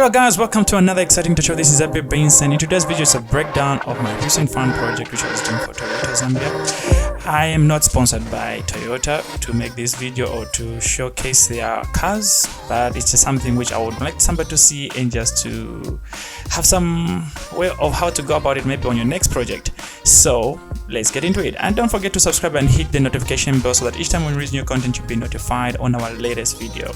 Hello guys, welcome to another exciting tutorial. This is ab&josh, and in today's video it's a breakdown of my recent fan project which I was doing for Toyota Zambia. I am not sponsored by Toyota to make this video or to showcase their cars, but it's just something which I would like somebody to see and just to have some way of how to go about it maybe on your next project. So let's get into it, and don't forget to subscribe and hit the notification bell so that each time we release new content you'll be notified on our latest video.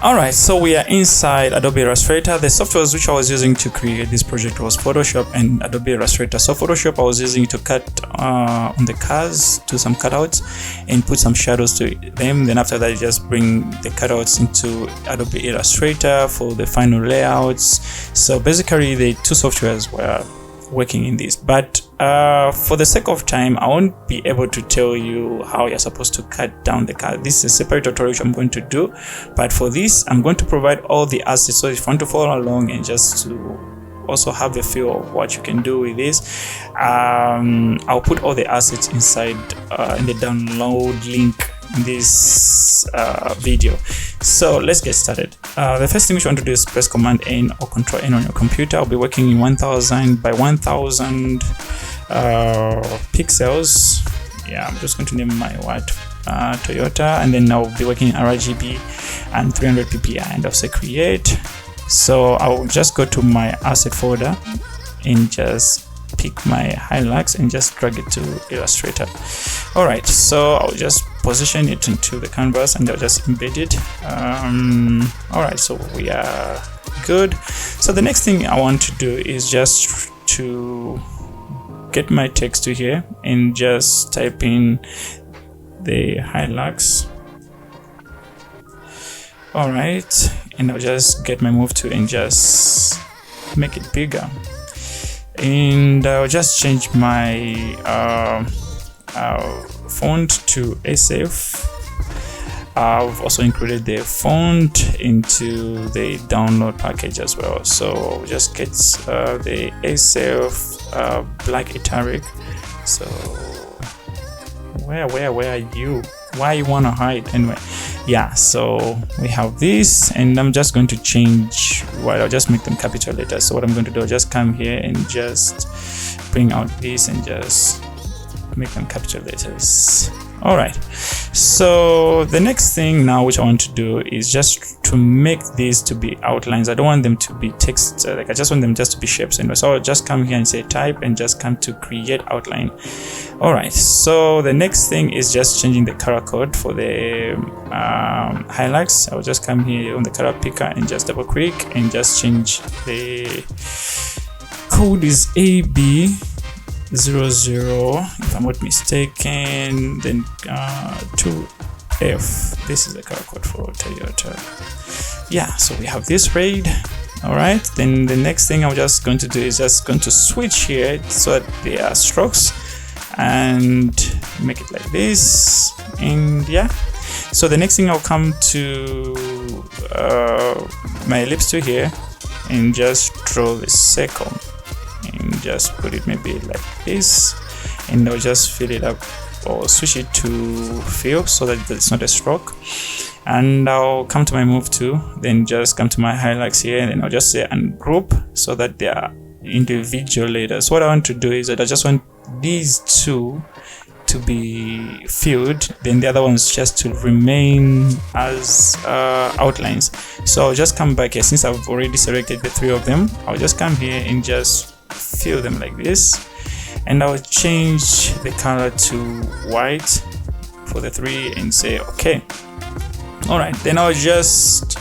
Alright, so we are inside Adobe Illustrator. The softwares which I was using to create this project was Photoshop and Adobe Illustrator. So Photoshop I was using to cut on the cars, do some cutouts and put some shadows to them. Then after that, you just bring the cutouts into Adobe Illustrator for the final layouts. So basically the two softwares were working in this, but for the sake of time I won't be able to tell you how you're supposed to cut down the car. This is a separate tutorial which I'm going to do, but for this I'm going to provide all the assets, so if you want to follow along and just to also have a feel of what you can do with this, I'll put all the assets inside in the download link in this video. So let's get started. The first thing which you want to do is press Command N or Control N on your computer. I'll be working in 1000 by 1000 pixels. Yeah, I'm just going to name my Toyota, and then I'll be working in RGB and 300 ppi, and I'll say create. So I'll just go to my asset folder and just pick my Hilux and just drag it to Illustrator. Alright, so I'll just position it into the canvas and I'll just embed it. Alright, so we are good. So the next thing I want to do is just to get my text to here and just type in the Hilux. Alright, and I'll just get my move to and just make it bigger. And I'll just change my font to SF. I've also included the font into the download package as well, so I'll just get the SF black italic. So where are you? Why you wanna hide anyway? Yeah, so we have this, and I'm just going to change, well, I'll just make them capital letters. So what I'm going to do, I'll just come here and just bring out this and just make them capital letters. All right, so the next thing now which I want to do is just to make these to be outlines. I don't want them to be text, like I just want them just to be shapes. And so I'll just come here and say type and just come to create outline. All right, so the next thing is just changing the color code for the Hilux. I'll just come here on the color picker and just double click and just change the code is AB00, if I'm not mistaken, then 2F. This is the color code for Toyota. Yeah, so we have this red. All right, then the next thing I'm just going to do is just going to switch here so that there are strokes and make it like this. And yeah, so the next thing I'll come to my ellipse to here and just draw the circle and just put it maybe like this, and I'll just fill it up or switch it to fill so that it's not a stroke. And I'll come to my move to, then just come to my Hilux here, and then I'll just say ungroup so that they are individual letters. So what I want to do is that I just want these two to be filled, then the other ones just to remain as outlines. So I'll just come back here, since I've already selected the three of them. I'll just come here and just fill them like this, and I'll change the color to white for the three and say okay. All right, then I'll just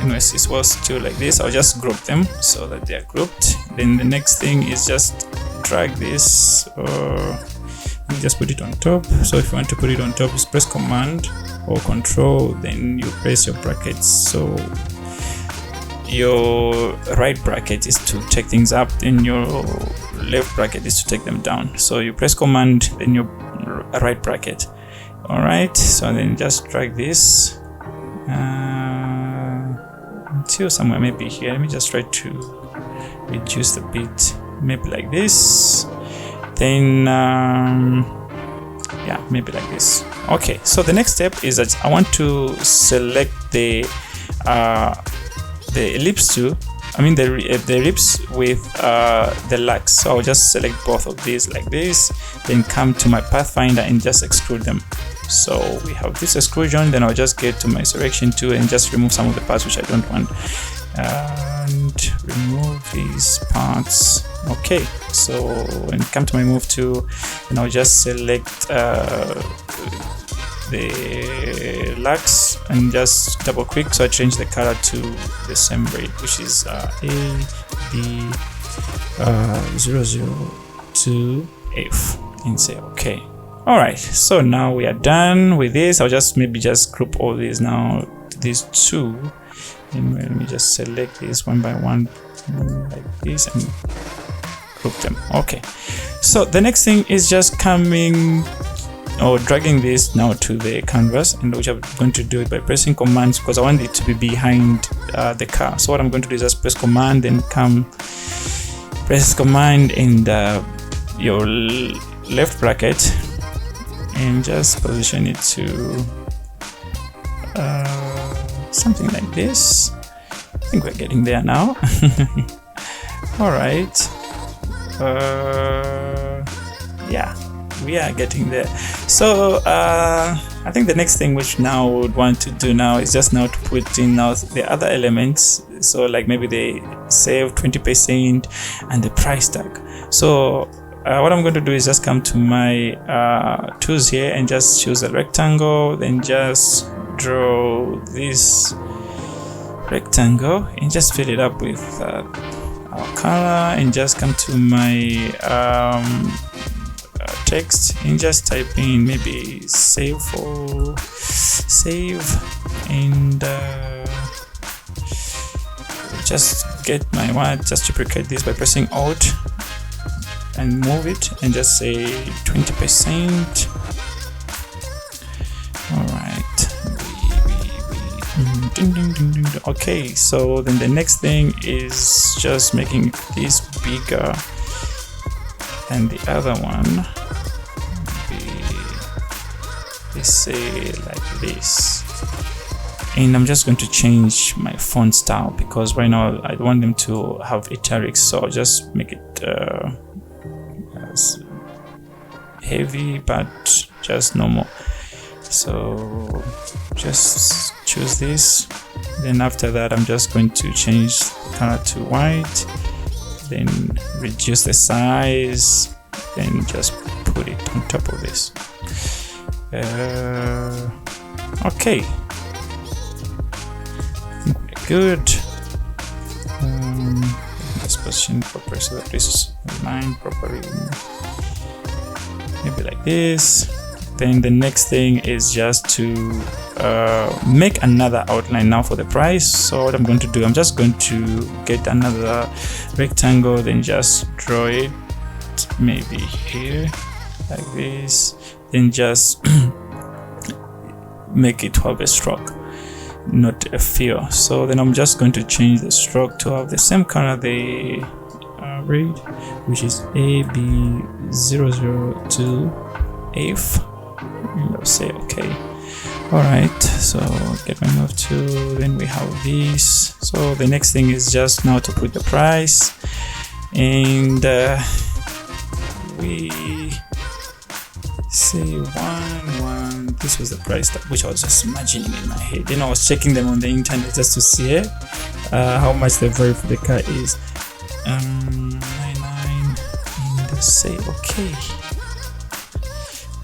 anyways, it was still like this. I'll just group them so that they are grouped. Then the next thing is just drag this, and just put it on top. So if you want to put it on top, just press Command or Control, then you press your brackets. So your right bracket is to take things up, and your left bracket is to take them down. So you press Command, then your right bracket. All right, so then just drag this until somewhere maybe here. Let me just try to reduce the bit, maybe like this. Then yeah, maybe like this. Okay, so the next step is that I want to select the ellipse tool, the ribs with the lux. So I'll just select both of these like this, then come to my pathfinder and just extrude them. So we have this extrusion, then I'll just get to my selection tool and just remove some of the parts which I don't want, and remove these parts. Okay, so when I come to my move tool, and I'll just select the lux and just double click, so I change the color to the same red, which is AB002F, and say okay. All right, so now we are done with this. I'll just group all these now to these two, and let me just select this one by one like this and group them. Okay, so the next thing is just coming or dragging this now to the canvas, and which I'm going to do it by pressing commands because I want it to be behind the car. So what I'm going to do is just press command, then press command in your left bracket and just position it to something like this. I think we're getting there now. All right. Yeah, we are getting there. So I think the next thing which now we would want to do now is just now to put in now the other elements. So like maybe the save 20% and the price tag. So what I'm going to do is just come to my tools here and just choose a rectangle, then just draw this rectangle and just fill it up with our color, and just come to my text and just type in maybe save, and just get my word, just duplicate this by pressing Alt and move it and just say 20%. All right. Okay, so then the next thing is just making this bigger than the other one. Let's say like this, and I'm just going to change my font style because right now I want them to have italics, so I'll just make it heavy but just normal. So just choose this, then after that I'm just going to change the color to white, then reduce the size, then just put it on top of this. Okay, good. Let's position properly so that this is aligned properly, maybe like this. Then the next thing is just to make another outline now for the price. So what I'm going to do, I'm just going to get another rectangle, then just draw it maybe here like this, then just make it have a stroke, not a fill. So then I'm just going to change the stroke to have the same color, the red, which is AB002F, and I'll say okay. All right, so get my move to, then we have this. So the next thing is just now to put the price, and we say 1. This was the price tag which I was just imagining in my head. Then I was checking them on the internet just to see it, how much the value for the car is. 99, and say okay.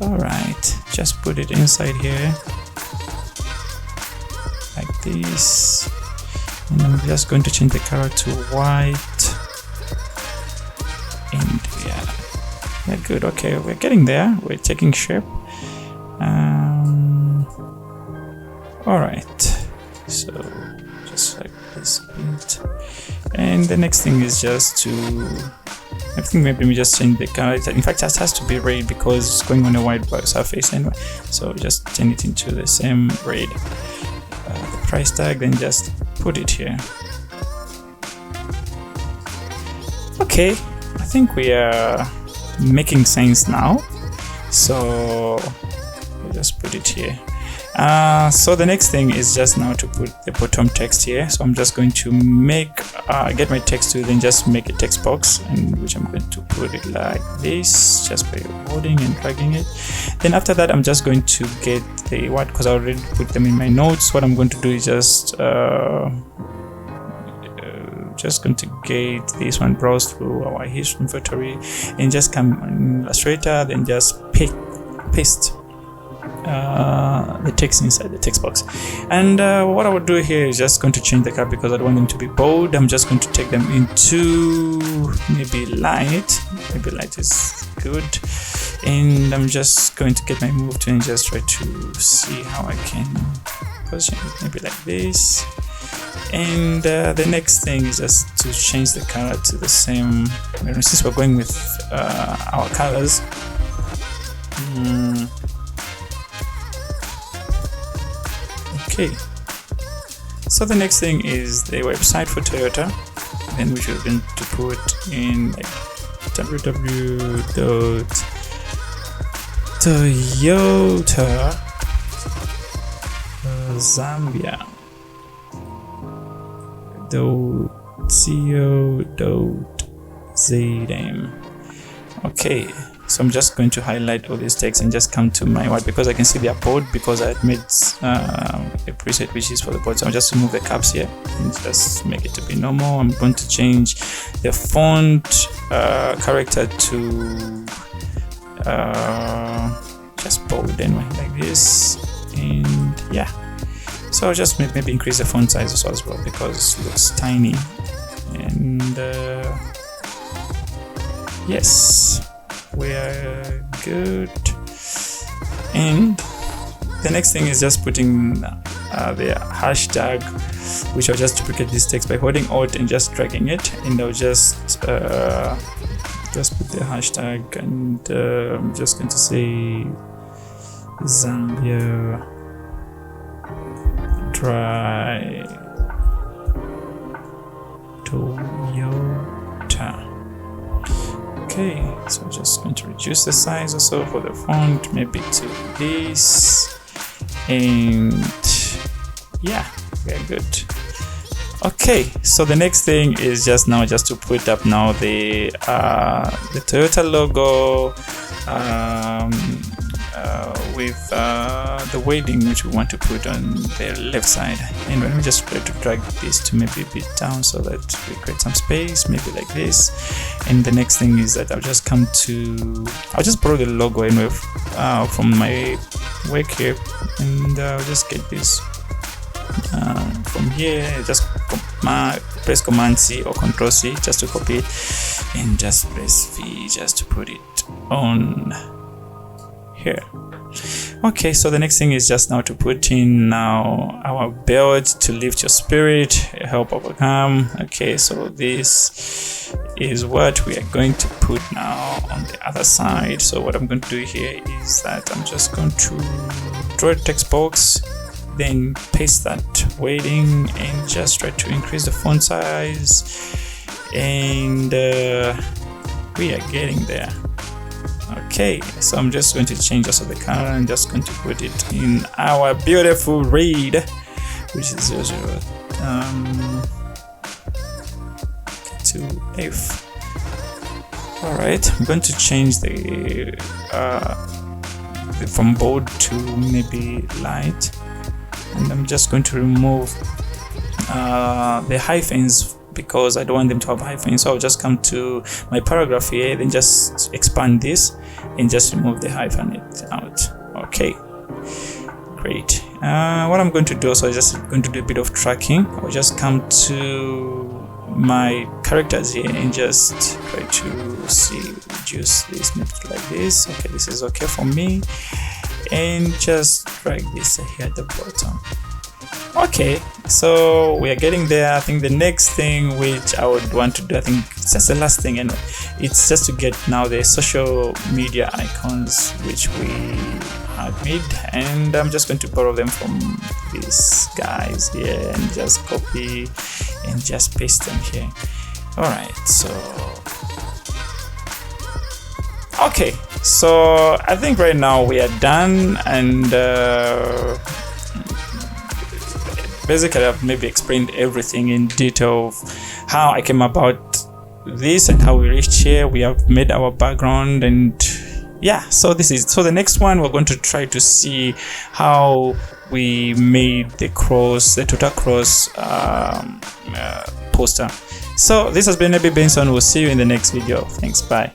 All right, just put it inside here like this, and I'm just going to change the color to white, and yeah, good. Okay, we're getting there, we're taking shape. All right, so just like this bit, and the next thing is just to, I think maybe we just change the color. In fact, it has to be red because it's going on a white surface anyway, so just turn it into the same red. The price tag, then just put it here. Okay, I think we are making sense now. So just put it here. So the next thing is just now to put the bottom text here. So I'm just going to make get my text tool, then just make a text box, and which I'm going to put it like this, just by holding and dragging it. Then after that, I'm just going to get the what, because I already put them in my notes. What I'm going to do is just going to get this one, browse through our history inventory, and just come in Illustrator, then just paste the text inside the text box. And what I would do here is just going to change the color, because I don't want them to be bold. I'm just going to take them into maybe light. Maybe light is good. And I'm just going to get my move tool and just try to see how I can position it, maybe like this. And the next thing is just to change the color to the same, since we're going with our colors. Okay, so the next thing is the website for Toyota, then which we're going to put in like www.toyota.co.zm. Okay, so I'm just going to highlight all these text and just come to my what, because I can see they are bold, because I had made a preset which is for the bold. So I'll just remove the caps here and just make it to be normal. I'm going to change the font character to just bold anyway, like this. And yeah, so I'll just maybe increase the font size also as well, because it looks tiny. And yes, we are good. And the next thing is just putting the hashtag, which I'll just duplicate this text by holding Alt and just dragging it, and I'll just put the hashtag, and I'm just going to say Zambia Try Toyota. Okay, so I'm just going to reduce the size also for the font, maybe to this, and yeah, very good. Okay, so the next thing is just to put up now the Toyota logo with the wording which we want to put on the left side. And let me just try to drag this to maybe a bit down so that we create some space, maybe like this. And the next thing is that I'll just borrow the logo anyway from my work here, and I'll just get this from here. Just press Command C or Control C just to copy it, and just press V just to put it on here. Okay, so the next thing is just now to put in now our belt to lift your spirit, help overcome. Okay, so this is what we are going to put now on the other side. So what I'm going to do here is that I'm just going to draw a text box, then paste that wording, and just try to increase the font size, and we are getting there. Okay, so I'm just going to change also the color, and just going to put it in our beautiful red, which is 00 to F. All right, I'm going to change the from bold to maybe light, and I'm just going to remove the hyphens, because I don't want them to have hyphens. So I'll just come to my paragraph here, then just expand this and just remove the hyphen out. Okay, great. What I'm going to do, so I'm just going to do a bit of tracking. I'll just come to my characters here and just try to reduce this maybe like this. Okay, this is okay for me, and just drag this here at the bottom. Okay, so we are getting there. I think the next thing which I would want to do, I think it's just the last thing anyway, it's just to get now the social media icons which we had made, and I'm just going to borrow them from these guys here and just copy and just paste them here. All right, so okay, So I think right now we are done, and basically I've maybe explained everything in detail of how I came about this and how we reached here. We have made our background, and yeah, so the next one we're going to try to see how we made the total cross poster. So this has been Abby Benson. We'll see you in the next video. Thanks, bye.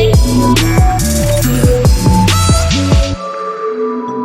Preview.